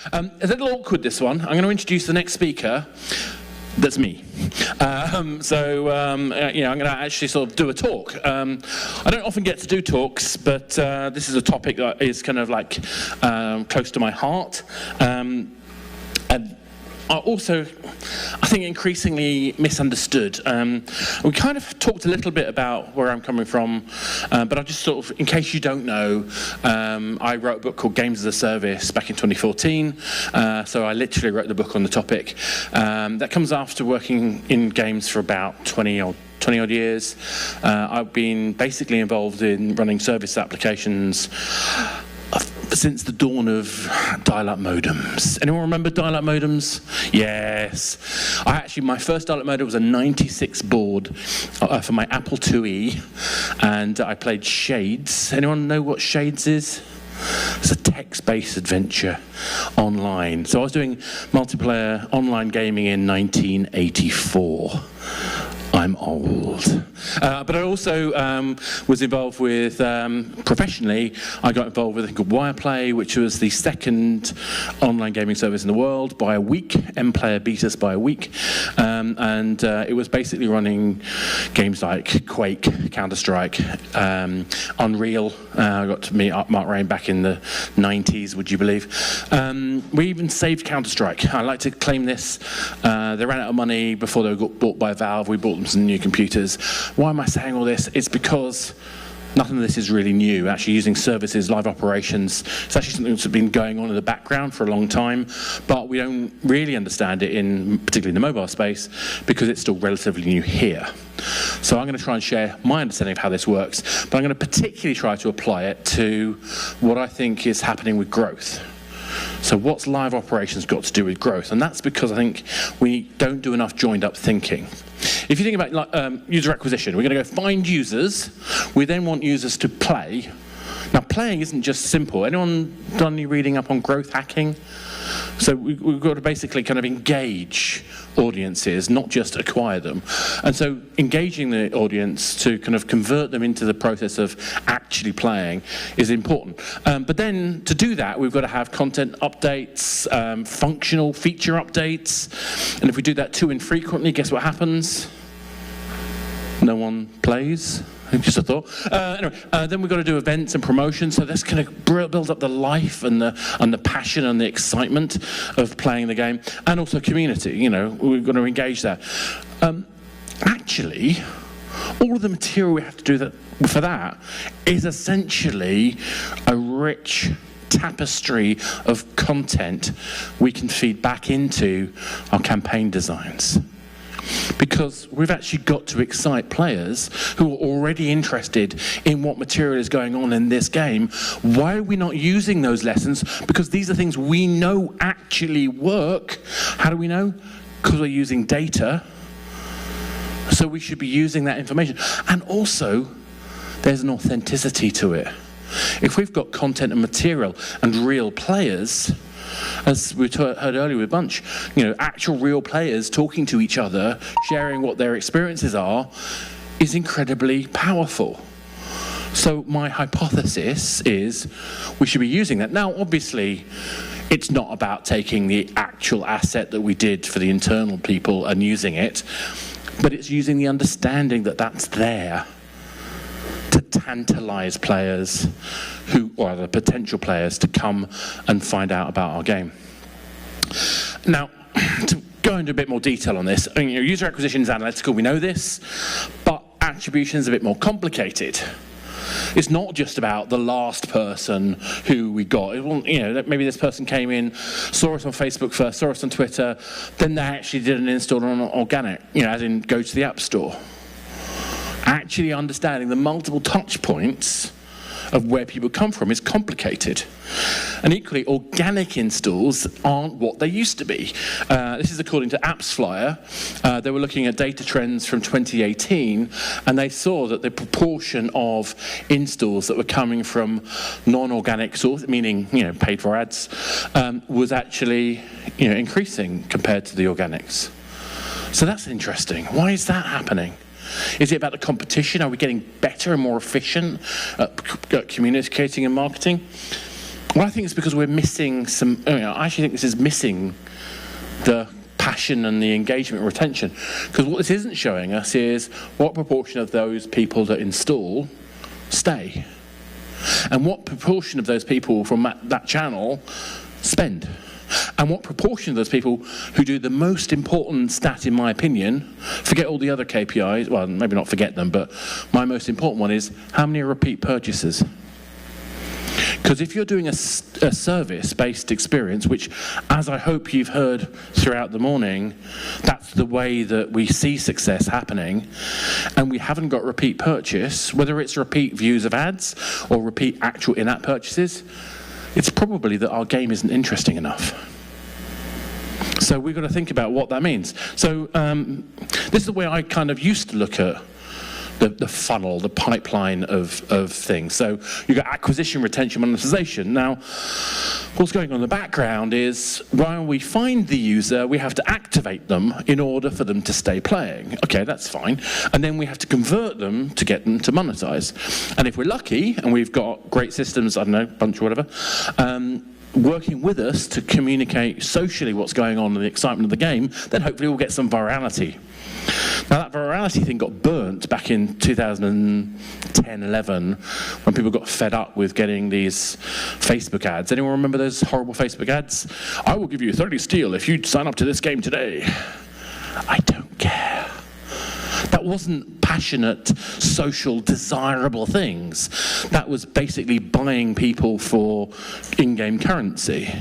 It's a little awkward, this one. I'm going to introduce the next speaker. That's me. I'm going to actually sort of do a talk. I don't often get to do talks, but this is a topic that is kind of like close to my heart. And also, I think, increasingly misunderstood. We kind of talked a little bit about where I'm coming from, but I'll just sort of, in case you don't know, I wrote a book called Games as a Service back in 2014. So I literally wrote the book on the topic. That comes after working in games for about 20 odd years. I've been basically involved in running service applications since the dawn of dial-up modems. Anyone remember dial-up modems? Yes. My first dial-up modem was a 96 board for my Apple IIe, and I played Shades. Anyone know what Shades is? It's a text-based adventure online. So I was doing multiplayer online gaming in 1984. I'm old. But I also was involved with, professionally, I got involved with a thing called Wireplay, which was the second online gaming service in the world by a week, M-player beat us by a week. And it was basically running games like Quake, Counter-Strike, Unreal. I got to meet Mark Rain back in the 90s, would you believe? We even saved Counter-Strike. I like to claim this. They ran out of money before they got bought by Valve. We bought them some new computers. Why am I saying all this? It's because nothing of this is really new. Actually using services, live operations, it's actually something that's been going on in the background for a long time, but we don't really understand it particularly in the mobile space, because it's still relatively new here. So I'm going to try and share my understanding of how this works, but I'm going to particularly try to apply it to what I think is happening with growth. So what's live operations got to do with growth? And that's because I think we don't do enough joined up thinking. If you think about user acquisition, we're going to go find users. We then want users to play. Now, playing isn't just simple. Anyone done any reading up on growth hacking? So we've got to basically kind of engage audiences, not just acquire them. And so engaging the audience to kind of convert them into the process of actually playing is important. But then to do that, we've got to have content updates, functional feature updates. And if we do that too infrequently, guess what happens? No one plays. Just a thought. Then we've got to do events and promotions, so that's kind of build up the life and the passion and the excitement of playing the game, and also community. We've got to engage that. Actually, all of the material we have to do for that is essentially a rich tapestry of content we can feed back into our campaign designs. Because we've actually got to excite players who are already interested in what material is going on in this game. Why are we not using those lessons? Because these are things we know actually work. How do we know? Because we're using data. So we should be using that information. And also, there's an authenticity to it. If we've got content and material and real players, as we heard earlier with Bunch, actual real players talking to each other, sharing what their experiences are, is incredibly powerful. So my hypothesis is we should be using that. Now, obviously, it's not about taking the actual asset that we did for the internal people and using it, but it's using the understanding that that's there to tantalize players or the potential players to come and find out about our game. Now, to go into a bit more detail on this, user acquisition is analytical, we know this, but attribution is a bit more complicated. It's not just about the last person who we got. Maybe this person came in, saw us on Facebook first, saw us on Twitter, then they actually did an install on organic, as in go to the App Store. Actually understanding the multiple touch points of where people come from is complicated. And equally, organic installs aren't what they used to be. This is according to AppsFlyer. They were looking at data trends from 2018, and they saw that the proportion of installs that were coming from non-organic sources, meaning paid for ads, was actually increasing compared to the organics. So that's interesting. Why is that happening? Is it about the competition? Are we getting better and more efficient at communicating and marketing? Well, I think it's because we're missing some, I actually think this is missing the passion and the engagement and retention. Because what this isn't showing us is what proportion of those people that install stay. And what proportion of those people from that channel spend. And what proportion of those people who do the most important stat, in my opinion, forget all the other KPIs, well, maybe not forget them, but my most important one is how many are repeat purchasers? Because if you're doing a service-based experience, which, as I hope you've heard throughout the morning, that's the way that we see success happening, and we haven't got repeat purchase, whether it's repeat views of ads or repeat actual in-app purchases, it's probably that our game isn't interesting enough. So we've got to think about what that means. So this is the way I kind of used to look at the funnel, the pipeline of things. So you've got acquisition, retention, monetization. Now, what's going on in the background is while we find the user, we have to activate them in order for them to stay playing. Okay, that's fine. And then we have to convert them to get them to monetize. And if we're lucky, and we've got great systems, I don't know, bunch or whatever, working with us to communicate socially what's going on and the excitement of the game, then hopefully we'll get some virality. Now that virality thing got burnt back in 2010-11 when people got fed up with getting these Facebook ads. Anyone remember those horrible Facebook ads? I will give you 30 steel if you sign up to this game today. I don't care. That wasn't passionate, social, desirable things. That was basically buying people for in-game currency.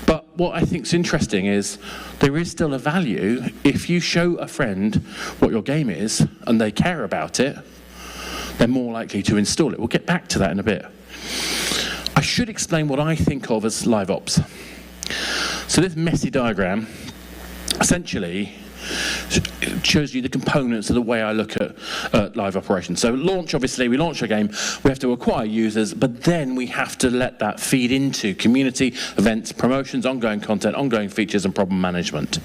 But what I think is interesting is there is still a value if you show a friend what your game is and they care about it, they're more likely to install it. We'll get back to that in a bit. I should explain what I think of as live ops. So this messy diagram essentially shows you the components of the way I look at live operations. So launch, obviously, we launch a game, we have to acquire users, but then we have to let that feed into community, events, promotions, ongoing content, ongoing features, and problem management.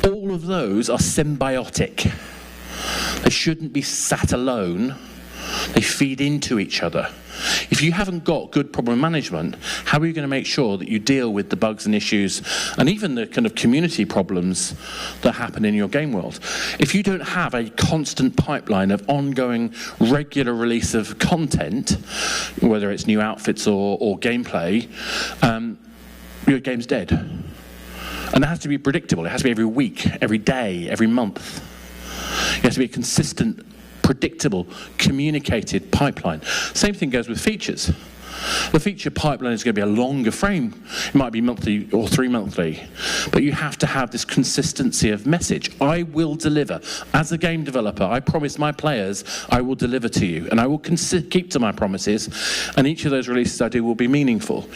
All of those are symbiotic. They shouldn't be sat alone. They feed into each other. If you haven't got good problem management, how are you going to make sure that you deal with the bugs and issues and even the kind of community problems that happen in your game world? If you don't have a constant pipeline of ongoing, regular release of content, whether it's new outfits or gameplay, your game's dead. And it has to be predictable. It has to be every week, every day, every month. It has to be a consistent, predictable, communicated pipeline. Same thing goes with features. The feature pipeline is going to be a longer frame. It might be monthly or 3 monthly, but you have to have this consistency of message. I will deliver. As a game developer, I promise my players I will deliver to you, and I will keep to my promises, and each of those releases I do will be meaningful.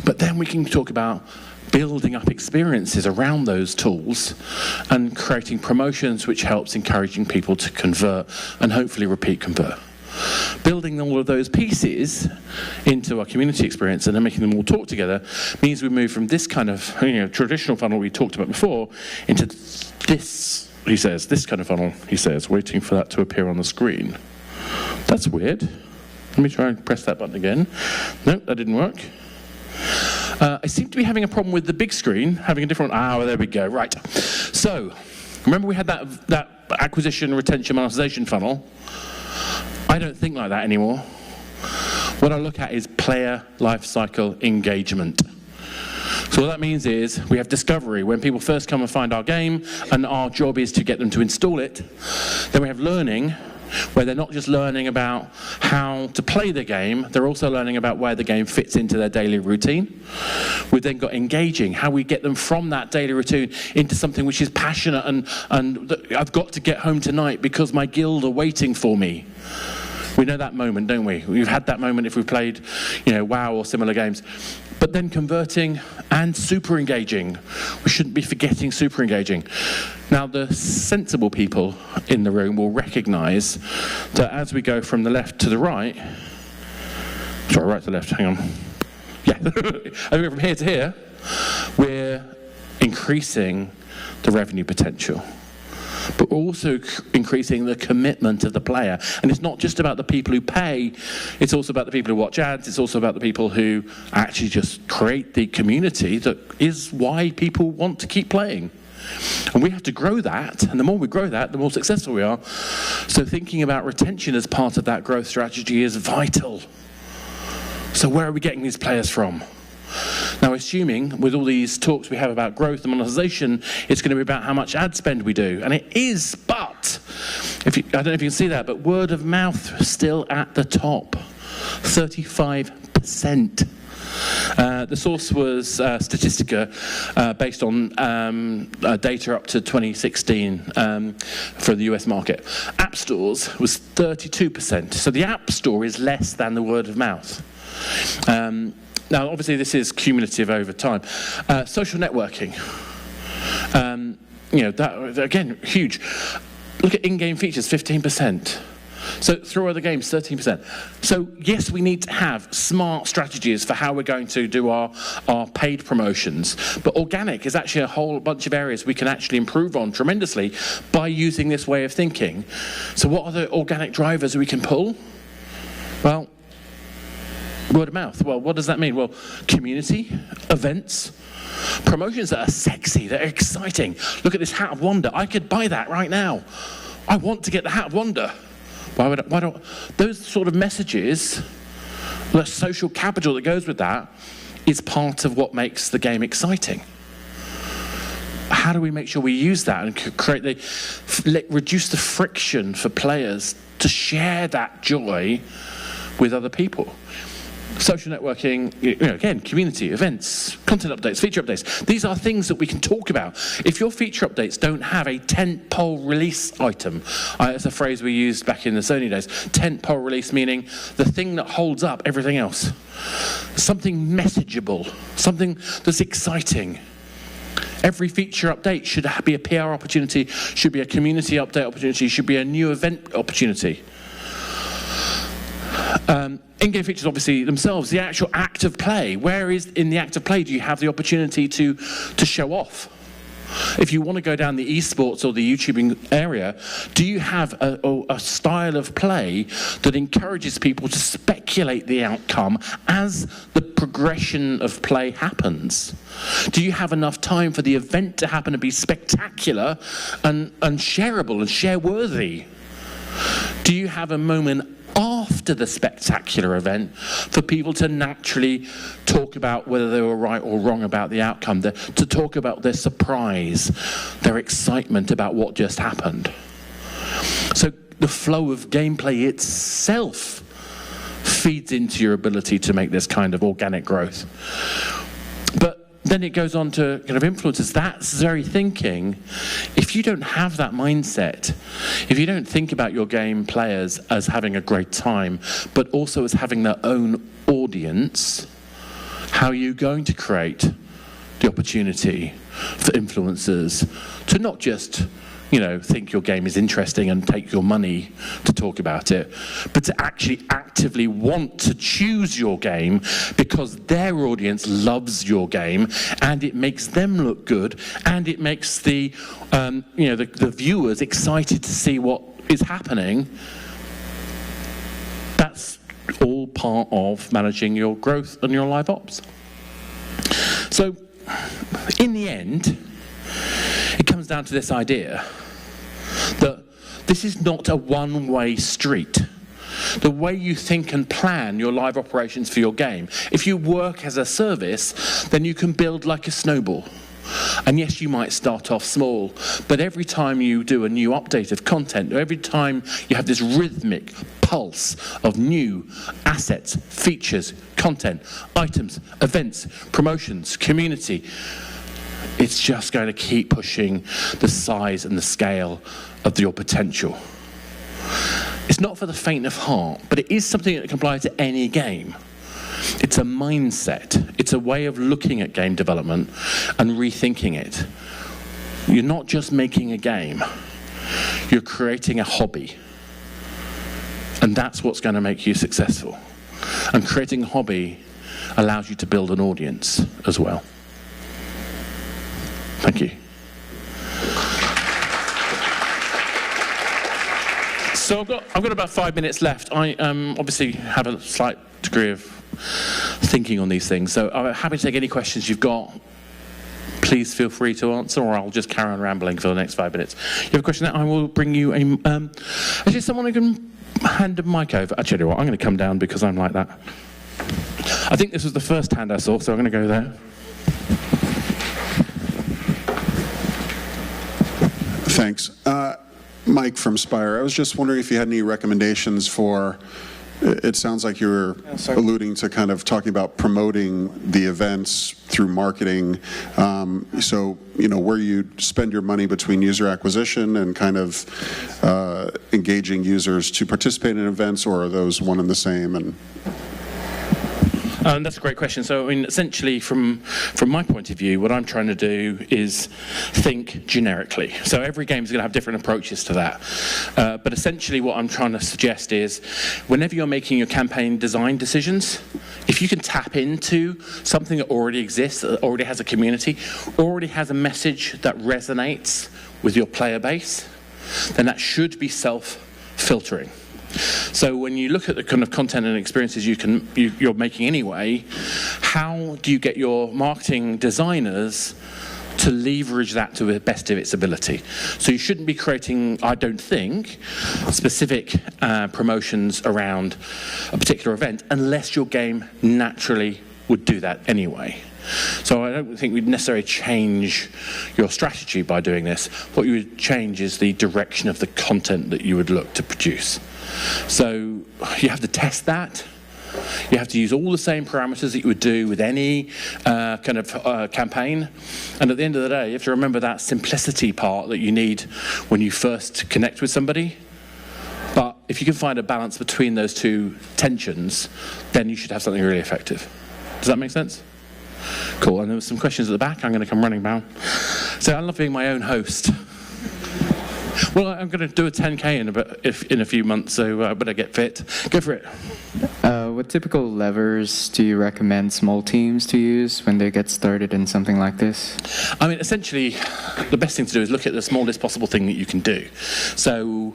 But then we can talk about building up experiences around those tools and creating promotions which helps encouraging people to convert and hopefully repeat convert. Building all of those pieces into our community experience and then making them all talk together means we move from this kind of traditional funnel we talked about before into this, he says, this kind of funnel, he says, waiting for that to appear on the screen. That's weird. Let me try and press that button again. Nope, that didn't work. I seem to be having a problem with the big screen, having a different, there we go, right. So, remember we had that acquisition, retention, monetization funnel? I don't think like that anymore. What I look at is player lifecycle engagement. So what that means is we have discovery, when people first come and find our game, and our job is to get them to install it. Then we have learning, where they're not just learning about how to play the game, they're also learning about where the game fits into their daily routine. We've then got engaging, how we get them from that daily routine into something which is passionate and I've got to get home tonight because my guild are waiting for me. We know that moment, don't we? We've had that moment if we've played, WoW or similar games. But then converting and super engaging. We shouldn't be forgetting super engaging. Now, the sensible people in the room will recognize that as we go from the left to the right, sorry, right to left, hang on. Yeah, as we go from here to here, we're increasing the revenue potential. but we're also increasing the commitment of the player. And it's not just about the people who pay, it's also about the people who watch ads, it's also about the people who actually just create the community that is why people want to keep playing. And we have to grow that, and the more we grow that, the more successful we are. So thinking about retention as part of that growth strategy is vital. So where are we getting these players from? Now, assuming with all these talks we have about growth and monetization, it's going to be about how much ad spend we do. And it is, but, I don't know if you can see that, but word of mouth still at the top, 35%. The source was Statistica, based on data up to 2016 for the US market. App stores was 32%. So the App Store is less than the word of mouth. Now, obviously, this is cumulative over time. Social networking, that again, huge. Look at in-game features, 15%. So through other games, 13%. So yes, we need to have smart strategies for how we're going to do our paid promotions. But organic is actually a whole bunch of areas we can actually improve on tremendously by using this way of thinking. So what are the organic drivers we can pull? Well, word of mouth. Well, what does that mean? Well, community, events, promotions that are sexy, that are exciting. Look at this Hat of Wonder. I could buy that right now. I want to get the Hat of Wonder. Why don't those sort of messages, the social capital that goes with that, is part of what makes the game exciting. How do we make sure we use that and reduce the friction for players to share that joy with other people? Social networking, again, community, events, content updates, feature updates. These are things that we can talk about. If your feature updates don't have a tentpole release item, it's a phrase we used back in the Sony days, tentpole release meaning the thing that holds up everything else. Something messageable, something that's exciting. Every feature update should be a PR opportunity, should be a community update opportunity, should be a new event opportunity. In-game features, obviously, themselves, the actual act of play. Where is, in the act of play, do you have the opportunity to show off? If you want to go down the esports or the YouTubing area, do you have a style of play that encourages people to speculate the outcome as the progression of play happens? Do you have enough time for the event to happen and be spectacular and shareable and share-worthy? Do you have a moment after the spectacular event for people to naturally talk about whether they were right or wrong about the outcome, to talk about their surprise, their excitement about what just happened? So the flow of gameplay itself feeds into your ability to make this kind of organic growth. But then it goes on to kind of influences that very thinking. If you don't have that mindset, if you don't think about your game players as having a great time, but also as having their own audience, how are you going to create the opportunity for influencers to not just think your game is interesting and take your money to talk about it, but to actually actively want to choose your game because their audience loves your game and it makes them look good and it makes the viewers excited to see what is happening? That's all part of managing your growth and your live ops. So, in the end, it comes down to this idea that this is not a one-way street. The way you think and plan your live operations for your game, if you work as a service, then you can build like a snowball. And yes, you might start off small, but every time you do a new update of content, or every time you have this rhythmic pulse of new assets, features, content, items, events, promotions, community, it's just going to keep pushing the size and the scale of your potential. It's not for the faint of heart, but it is something that can apply to any game. It's a mindset. It's a way of looking at game development and rethinking it. You're not just making a game. You're creating a hobby. And that's what's going to make you successful. And creating a hobby allows you to build an audience as well. Thank you. So I've got about 5 minutes left. I obviously have a slight degree of thinking on these things, so I'm happy to take any questions you've got. Please feel free to answer, or I'll just carry on rambling for the next 5 minutes. You have a question? I will bring you a... actually, someone who can hand a mic over. Actually, what? I'm going to come down because I'm like that. I think this was the first hand I saw, so I'm going to go there. Thanks. Mike from Spire. I was just wondering if you had any recommendations for, it sounds like you were alluding to kind of talking about promoting the events through marketing. So, where you spend your money between user acquisition and kind of engaging users to participate in events, or are those one and the same? That's a great question. So, essentially, from my point of view, what I'm trying to do is think generically. So every game is going to have different approaches to that. But essentially, what I'm trying to suggest is, whenever you're making your campaign design decisions, if you can tap into something that already exists, that already has a community, already has a message that resonates with your player base, then that should be self-filtering. So when you look at the kind of content and experiences you're making anyway, how do you get your marketing designers to leverage that to the best of its ability? So you shouldn't be creating, I don't think, specific promotions around a particular event unless your game naturally would do that anyway. So I don't think we'd necessarily change your strategy by doing this. What you would change is the direction of the content that you would look to produce. So you have to test that. You have to use all the same parameters that you would do with any kind of campaign. And at the end of the day, you have to remember that simplicity part that you need when you first connect with somebody. But if you can find a balance between those two tensions, then you should have something really effective. Does that make sense? Cool. And there were some questions at the back. I'm going to come running down. So I love being my own host. Well, I'm going to do a 10K in a few months, so I better get fit. Go for it. What typical levers do you recommend small teams to use when they get started in something like this? Essentially, the best thing to do is look at the smallest possible thing that you can do. So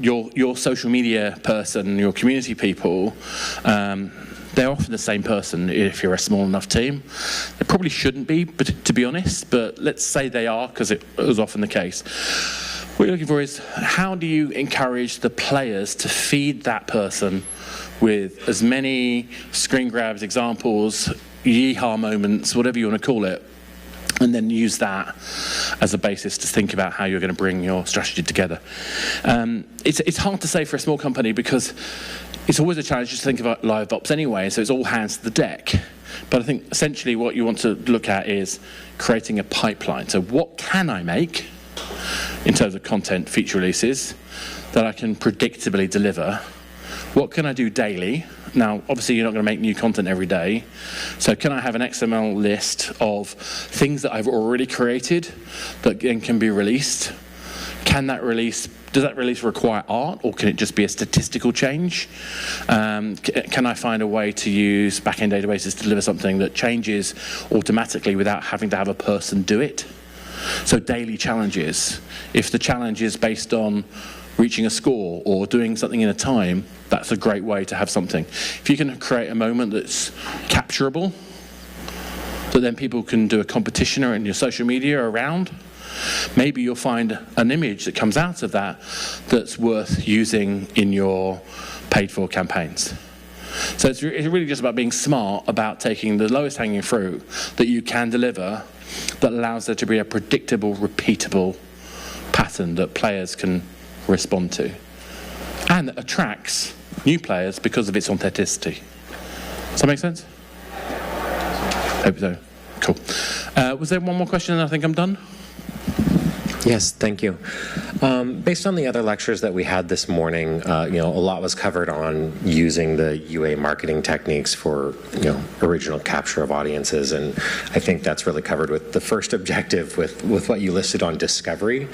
your social media person, your community people, they're often the same person if you're a small enough team. They probably shouldn't be, but, to be honest, but let's say they are, because it was often the case. What you're looking for is, how do you encourage the players to feed that person with as many screen grabs, examples, yeehaw moments, whatever you want to call it, and then use that as a basis to think about how you're going to bring your strategy together. It's hard to say for a small company because it's always a challenge just to think about live ops anyway, so it's all hands to the deck. But I think essentially what you want to look at is creating a pipeline. So what can I make in terms of content feature releases that I can predictably deliver? What can I do daily? Now, obviously, you're not going to make new content every day. So can I have an XML list of things that I've already created that then can be released? Does that release require art, or can it just be a statistical change? Can I find a way to use backend databases to deliver something that changes automatically without having to have a person do it? So daily challenges. If the challenge is based on reaching a score or doing something in a time, that's a great way to have something. If you can create a moment that's capturable, that then people can do a competition or in your social media around, maybe you'll find an image that comes out of that that's worth using in your paid-for campaigns. So it's really just about being smart about taking the lowest hanging fruit that you can deliver that allows there to be a predictable, repeatable pattern that players can respond to, and that attracts new players because of its authenticity. Does that make sense? Hope so. Cool. Was there one more question and I think I'm done? Yes, thank you. Based on the other lectures that we had this morning, a lot was covered on using the UA marketing techniques for, original capture of audiences, and I think that's really covered with the first objective with what you listed on discovery,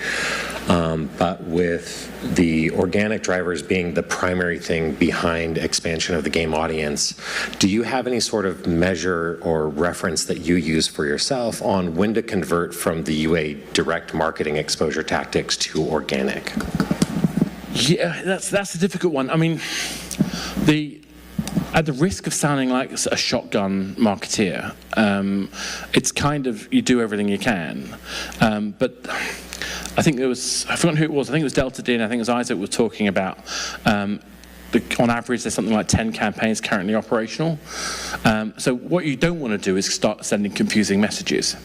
but with the organic drivers being the primary thing behind expansion of the game audience, do you have any sort of measure or reference that you use for yourself on when to convert from the UA direct marketing exposure tactics to organic? Yeah, that's a difficult one. I mean, at the risk of sounding like a shotgun marketeer, it's kind of, you do everything you can. But I think I've forgotten who it was, I think it was Delta D, and I think it was Isaac was talking about, on average, there's something like 10 campaigns currently operational. So what you don't want to do is start sending confusing messages.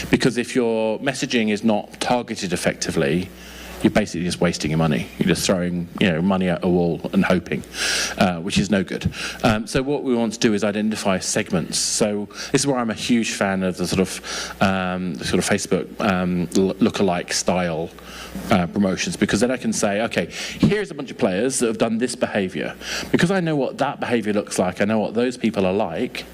Because if your messaging is not targeted effectively, you're basically just wasting your money. You're just throwing, money at a wall and hoping, which is no good. So what we want to do is identify segments. So this is where I'm a huge fan of the sort of Facebook lookalike style promotions, because then I can say, okay, here's a bunch of players that have done this behavior. Because I know what that behavior looks like, I know what those people are like,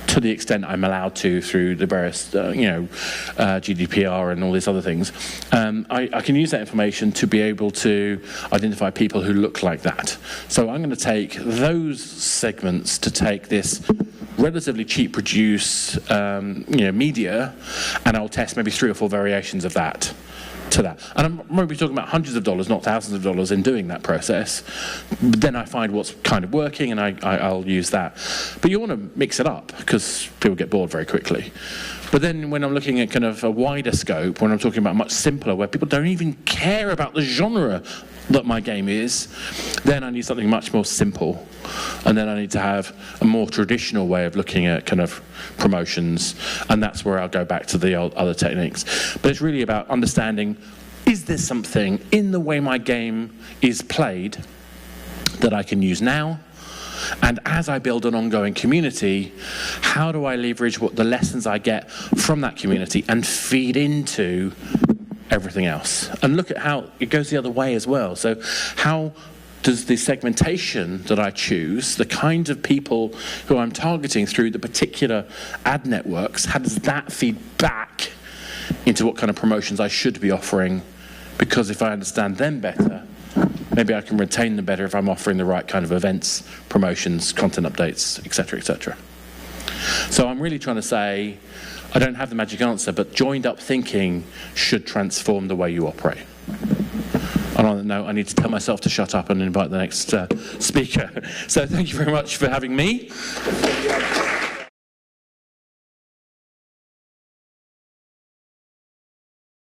to the extent I'm allowed to through the various, GDPR and all these other things, I can use that information to be able to identify people who look like that. So I'm going to take those segments to take this relatively cheap produce, media, and I'll test maybe 3 or 4 variations of that to that. And I'm maybe talking about hundreds of dollars, not thousands of dollars in doing that process. But then I find what's kind of working, and I'll use that. But you want to mix it up, because people get bored very quickly. But then when I'm looking at kind of a wider scope, when I'm talking about much simpler, where people don't even care about the genre that my game is, then I need something much more simple. And then I need to have a more traditional way of looking at kind of promotions, and that's where I'll go back to the other techniques. But it's really about understanding, is there something in the way my game is played that I can use now? And as I build an ongoing community, how do I leverage what the lessons I get from that community and feed into everything else? And look at how it goes the other way as well. So how does the segmentation that I choose, the kind of people who I'm targeting through the particular ad networks, how does that feed back into what kind of promotions I should be offering? Because if I understand them better, maybe I can retain them better if I'm offering the right kind of events, promotions, content updates, etc., etc. So I'm really trying to say, I don't have the magic answer, but joined up thinking should transform the way you operate. And on that note, I need to tell myself to shut up and invite the next speaker. So thank you very much for having me.